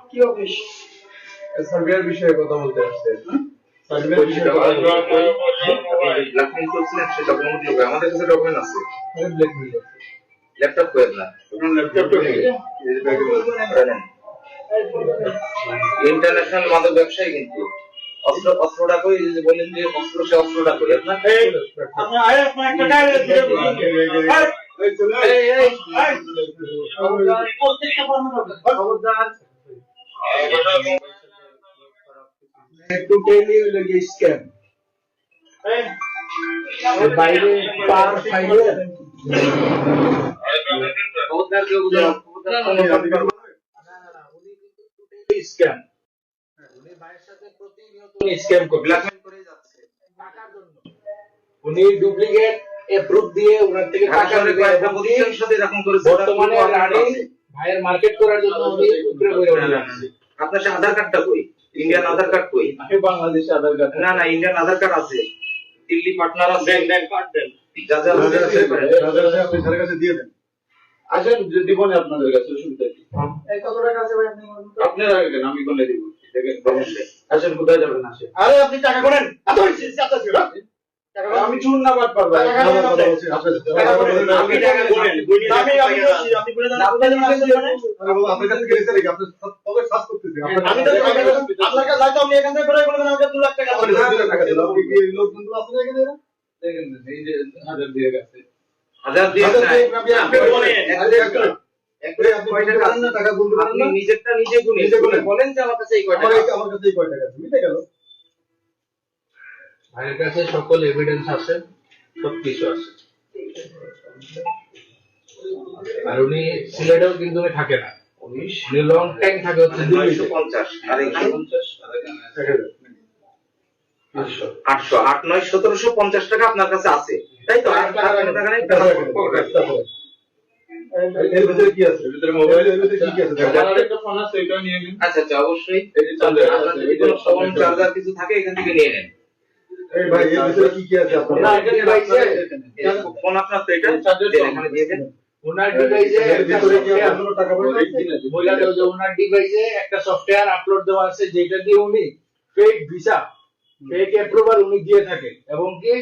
কি office surveyor বিষয়ে কথা বলতে আসছে। সার্ভেয়ার বিষয়ে ব্ল্যাকমেইল করছিলেন সে ডকুমেন্টগুলো আমাদের কাছে ডকুমেন্ট আছে। ব্ল্যাকমেইল ল্যাপটপ কই আপনার? ল্যাপটপটা কি? ইন্টারন্যাশনাল মাদক ব্যবসায়ী কিন্তু অস্ত্রটা কই যে বলেন যে অস্ত্র সে অস্ত্রটা কই আপনার? আপনি আয় আপনি একটা ডায়লগ দিয়ে বলুন প্রত্যেকটা খবরদার to tell you like a scam. বাইরে পার ফাইলে খবরদার কেউ বুঝাও স্ক্যাম। উনি ভাইয়ের সাথে প্রতিনিয়ত স্ক্যাম করে ব্ল্যাকমেইল করে যাচ্ছে টাকার জন্য। উনি ডুপ্লিকেট অ্যাপ্রুভ দিয়ে ওনার থেকে টাকা টাকা নিয়ে কয়েকটা প্রতিষ্ঠানের সাথে এরকম করে বর্তমানে রানিং ভাইয়ের মার্কেট করার জন্য উনি উপরে করে যাচ্ছে। আপনার সে আধার কার্ডটা কই? ইন্ডিয়ান আধার কার্ড কই? আমি বাংলাদেশে আধার কার্ড না না ইন্ডিয়ান আধার কার্ড আছে, দিল্লি পার্টনার আছে, ব্যাংক কার্ড দেন যা যা আছে আপনি স্যারের কাছে দিয়ে দেন। আসেন দিব না আপনাদের কাছে অসুবিধা কি? এই কত টাকা আছে ভাই আপনি আপনার আগে দেন আমি কোনে দিব। দেখেন আসেন কোথায় যাবেন আসেন। আরে আপনি টাকা কোনেন এত টাকা আমি চুন না বাদ পারবো। আপনি টাকা কোনেন আমি বলছি আপনি বলে দেন আপনার কাছে গেলে স্যার আপনি তবে সার্চ করতেছেন। আমি তো আপনার কাছে যাইতো আপনি এখান থেকে বের করে বলবেন আমাকে 2 লাখ টাকা আপনি 2 লাখ টাকা দিন। আপনি কি লোকজনগুলো আপনাদের এখানে এরা? দেখেন এই যে হাজার দিয়ে গেছে। হাজার দিয়ে আপনি বলেন একবারে আপনি কয় টাকা না টাকা গুনতে পারেন আপনি না? নিজেরটা নিজে গুনে নিজে গুনে বলেন যে আমার কাছে এই কয় আমার টাকা আমার কাছে এই কয় টাকা আছে মিটে গেল। ভাইয়ের কাছে সকল এভিডেন্স আছে, সবকিছু আছে। আর উনি সিলেটেও কিন্তু উনি থাকে না, উনি লং টাইম থাকে হচ্ছে 950 আর এখানে 800 8 9 1750 টাকা আপনার কাছে আছে তাই তো? আর টাকা নেই এর ভিতরে কি আছে? এর ভিতরে মোবাইল এর ভিতরে কি আছে? আমার একটা ফোন আছে, এটা নিয়ে নিন। আচ্ছা আচ্ছা অবশ্যই আপনার যদি কোনো ফোন চার্জার কিছু থাকে এখান থেকে নিয়ে নেন। এই ভাই এর ভিতরে কি আছে আপনার? না এখানে পাইছে ফোন আপনার তো এটা এখানে দিয়ে দেন। ওনার ডিভাইসে এর ভিতরে কি আপনার কোনো টাকা পয়সা আছে? বইলা দেব যে ওনার ডিভাইসে একটা সফটওয়্যার আপলোড দেওয়া আছে যেটা দিয়ে উনি ফেক ভিসা ফেক অ্যাপ্রুভাল উনি দিয়ে থাকে এবং কি